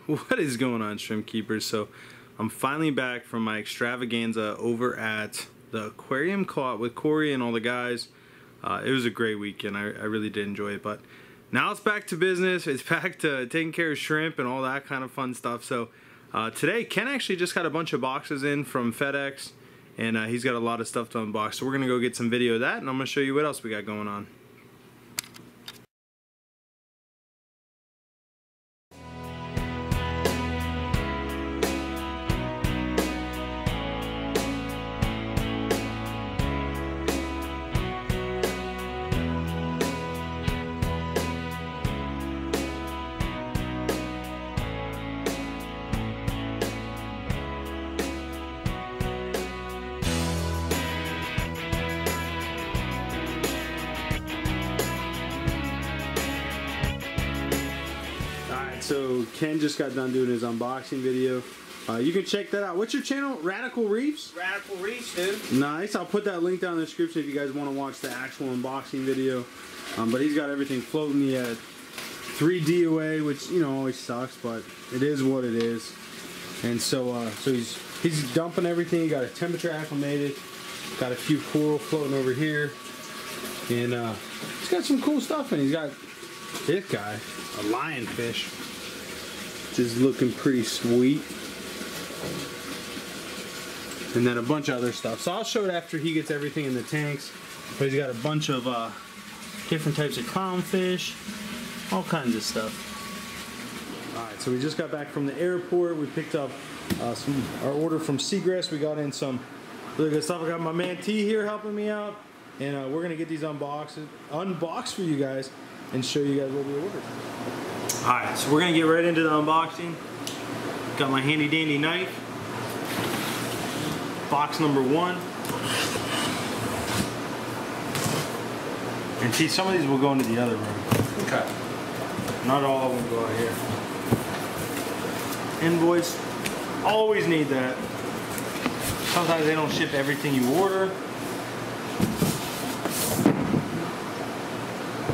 What is going on, shrimp keepers? So I'm finally back from my extravaganza over at the Aquarium Co-Op with Corey and all the guys. It was a great weekend. I really did enjoy it, but now it's back to business. It's back to taking care of shrimp and all that kind of fun stuff. So today Ken actually just got a bunch of boxes in from FedEx, and he's got a lot of stuff to unbox. So we're gonna go get some video of that, and I'm gonna show you what else we got going on. So Ken just got done doing his unboxing video. You can check that out. What's your channel? Radical Reefs? Radical Reefs, dude. Nice. I'll put that link down in the description if you guys want to watch the actual unboxing video. But he's got everything floating. He had 3 DOA, which, you know, always sucks, but it is what it is. And so he's dumping everything. He got it temperature acclimated. Got a few coral floating over here. And he's got some cool stuff in. He's got this guy, a lionfish. Just looking pretty sweet. And then a bunch of other stuff. So I'll show it after he gets everything in the tanks. But he's got a bunch of different types of clownfish, all kinds of stuff. Alright, so we just got back from the airport. We picked up our order from Seagrass. We got in some really good stuff. I got my man T here helping me out. And we're going to get these unboxed for you guys and show you guys what we ordered. Alright, so we're going to get right into the unboxing. Got my handy dandy knife. Box number 1. And see, some of these will go into the other room. Okay. Not all of them go out here. Invoice. Always need that. Sometimes they don't ship everything you order.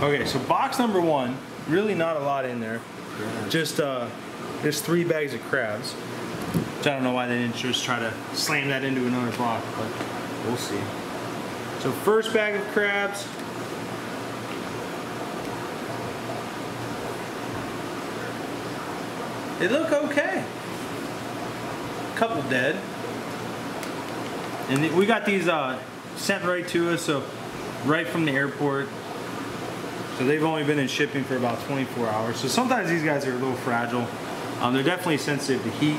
Okay, so box number 1, really not a lot in there. Yeah. Just there's 3 bags of crabs. Which I don't know why they didn't just try to slam that into another box, but we'll see. So first bag of crabs. They look okay. Couple dead. And we got these sent right to us, so right from the airport. So they've only been in shipping for about 24 hours. So sometimes these guys are a little fragile. They're definitely sensitive to heat.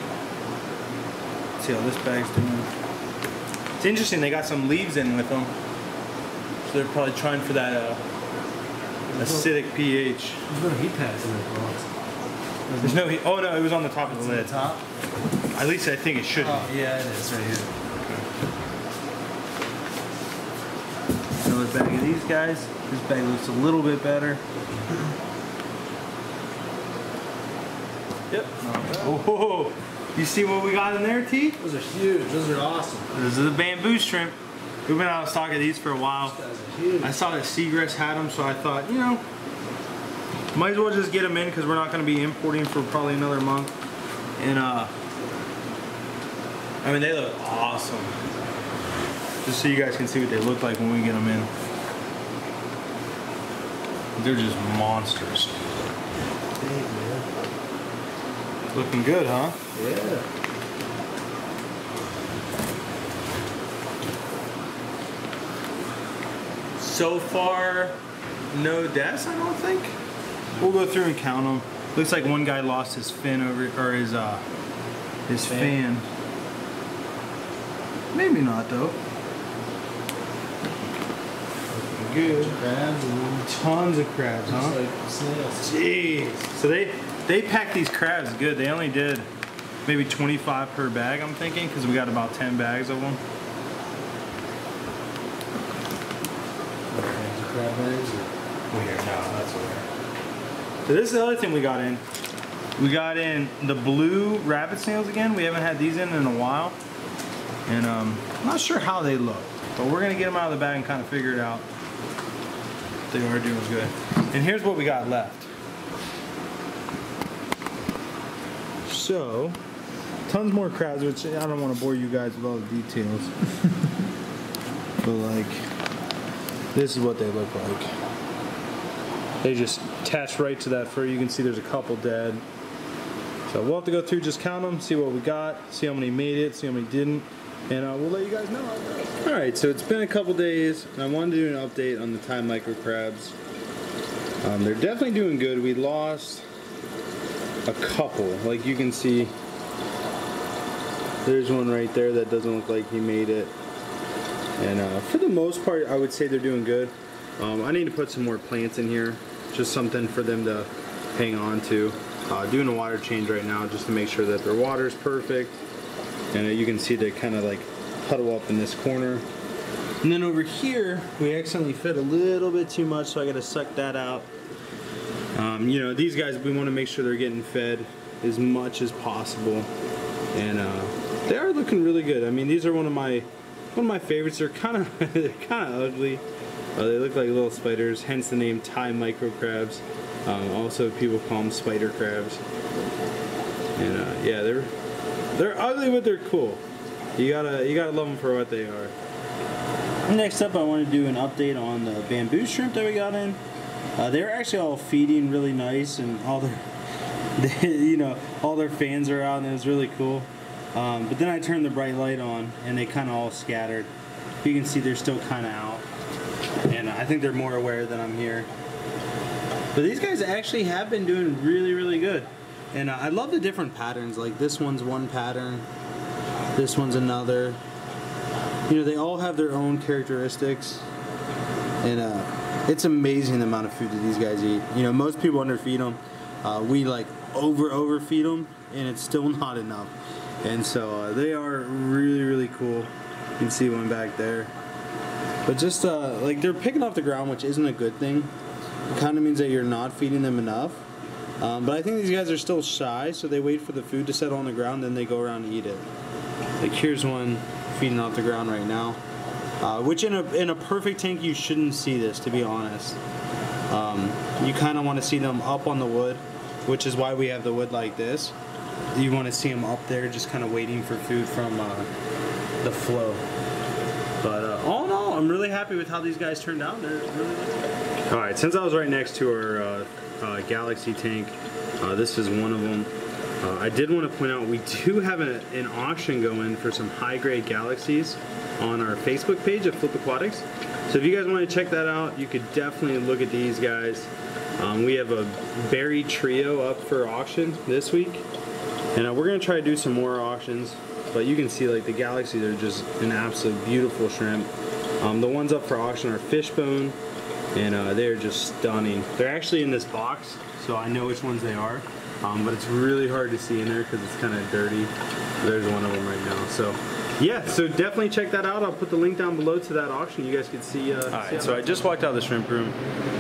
Let's see how this bag's doing. It's interesting, they got some leaves in with them. So they're probably trying for that acidic pH. There's no heat pads in that box. There's no heat. Oh no, it was on the top of the lid. On the top? At least I think it should be. Oh, yeah, it is right here. Okay. Another bag of these guys. This bag looks a little bit better. Yep. Oh, you see what we got in there, T? Those are huge. Those are awesome. Those are the bamboo shrimp. We've been out of stock of these for a while. These guys are huge. I saw that Seagrass had them, so I thought, you know, might as well just get them in because we're not going to be importing for probably another month. And I mean, they look awesome. Just so you guys can see what they look like when we get them in. They're just monsters. Big, man. Looking good, huh? Yeah. So far, no deaths, I don't think. We'll go through and count them. Looks like one guy lost his fin over, or his fan. Maybe not though. Good. Crabs and tons of crabs, huh? like snails. Jeez. So they packed these crabs good. They only did maybe 25 per bag, I'm thinking, because we got about 10 bags of them. Crab bags? Weird. No, that's weird. So this is the other thing we got in. We got in the blue rabbit snails again. We haven't had these in a while. And I'm not sure how they look, but we're gonna get them out of the bag and kind of figure it out. They are doing good. And here's what we got left. So, tons more crabs, which I don't want to bore you guys with all the details. But like, this is what they look like. They just attach right to that fur. You can see there's a couple dead. So we'll have to go through, just count them, see what we got, see how many made it, see how many didn't, and we'll let you guys know. Alright, so it's been a couple days, and I wanted to do an update on the Thai micro crabs. They're definitely doing good. We lost a couple. Like you can see, there's one right there that doesn't look like he made it. And for the most part, I would say they're doing good. I need to put some more plants in here, just something for them to hang on to. Doing a water change right now just to make sure that their water is perfect. And you can see they kind of like huddle up in this corner. And then over here, we accidentally fed a little bit too much, so I got to suck that out. You know, these guys, we want to make sure they're getting fed as much as possible. And they are looking really good. I mean, these are one of my favorites. They're kind of ugly. They look like little spiders, hence the name Thai micro crabs. Also, people call them spider crabs. And yeah, they're ugly, but they're cool. You gotta love them for what they are. Next up, I want to do an update on the bamboo shrimp that we got in. They're actually all feeding really nice, and all their, all their fans are out, and it was really cool. But then I turned the bright light on, and they kind of all scattered. You can see they're still kind of out, and I think they're more aware that I'm here. But these guys actually have been doing really, really good. And I love the different patterns. Like this one's one pattern, this one's another. You know, they all have their own characteristics. And it's amazing the amount of food that these guys eat. You know, most people underfeed them. We like overfeed them, and it's still not enough. And so they are really, really cool. You can see one back there. But just like they're picking off the ground, which isn't a good thing. It kind of means that you're not feeding them enough. But I think these guys are still shy, so they wait for the food to settle on the ground, then they go around and eat it. Like here's one feeding off the ground right now. Which in a perfect tank you shouldn't see this, to be honest. You kind of want to see them up on the wood, which is why we have the wood like this. You want to see them up there just kind of waiting for food from the flow. But all in all, I'm really happy with how these guys turned out. They're really good. Alright, since I was right next to our Galaxy tank, this is one of them. I did want to point out we do have an auction going for some high-grade Galaxies on our Facebook page at Flip Aquatics. So if you guys want to check that out, you could definitely look at these guys. We have a berry trio up for auction this week. And we're going to try to do some more auctions. But you can see like the Galaxies are just an absolute beautiful shrimp. The ones up for auction are fishbone. And they're just stunning. They're actually in this box, so I know which ones they are. But it's really hard to see in there because it's kind of dirty. There's one of them right now. So yeah, so definitely check that out. I'll put the link down below to that auction. You guys can see. Alright, so I just walked out of the shrimp room,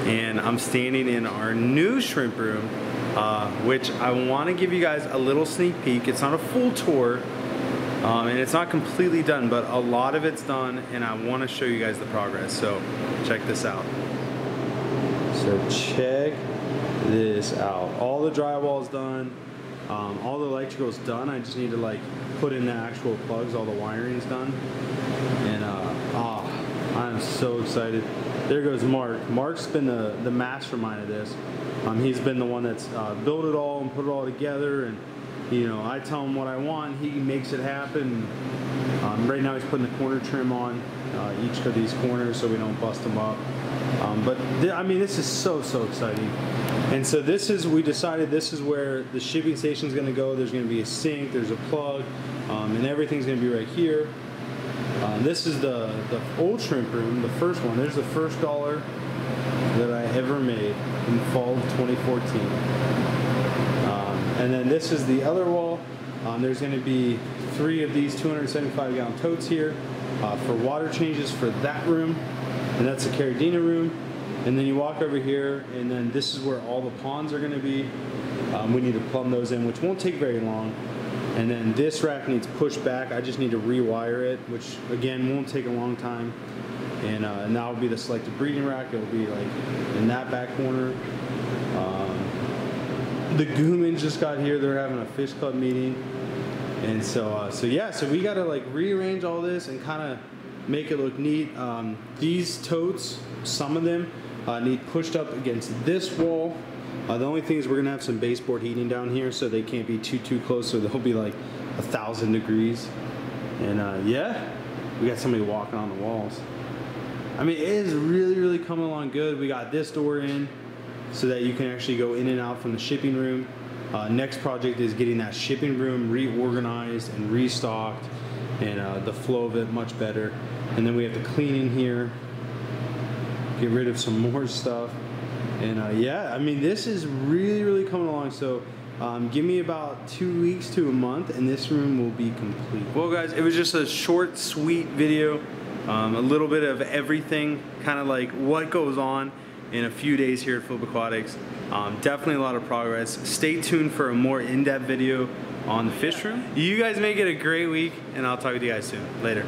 and I'm standing in our new shrimp room, which I want to give you guys a little sneak peek. It's not a full tour. And it's not completely done, but a lot of it's done, and I want to show you guys the progress. So check this out. So check this out. All the drywall's done. All the electrical's done. I just need to like put in the actual plugs. All the wiring's done. And I'm so excited. There goes Mark. Mark's been the mastermind of this. He's been the one that's built it all and put it all together, and you know, I tell him what I want, he makes it happen. Right now he's putting the corner trim on each of these corners so we don't bust them up. I mean, this is so exciting. And so we decided this is where the shipping station is going to go. There's going to be a sink, there's a plug, and everything's going to be right here. This is the old shrimp room, the first one. There's the first dollar that I ever made in fall of 2014. And then this is the other wall. There's going to be 3 of these 275-gallon totes here for water changes for that room. And that's the Carradina room. And then you walk over here, and then this is where all the ponds are going to be. We need to plumb those in, which won't take very long. And then this rack needs pushed back. I just need to rewire it, which again won't take a long time. And that will be the selected breeding rack. It will be like in that back corner. The Goomans just got here. They're having a fish club meeting. And so we gotta like rearrange all this and kind of make it look neat. These totes, some of them need pushed up against this wall. The only thing is we're gonna have some baseboard heating down here, so they can't be too close, so they'll be like 1,000 degrees. And yeah, we got somebody walking on the walls. I mean, it is really coming along good. We got this door in so that you can actually go in and out from the shipping room. Next project is getting that shipping room reorganized and restocked, and the flow of it much better. And then we have to clean in here, get rid of some more stuff. And yeah, I mean, this is really coming along. So give me about 2 weeks to a month and this room will be complete. Well guys, it was just a short, sweet video. A little bit of everything, kind of like what goes on in a few days here at Flip Aquatics. Definitely a lot of progress. Stay tuned for a more in-depth video on the fish room. You guys make it a great week, and I'll talk to you guys soon. Later.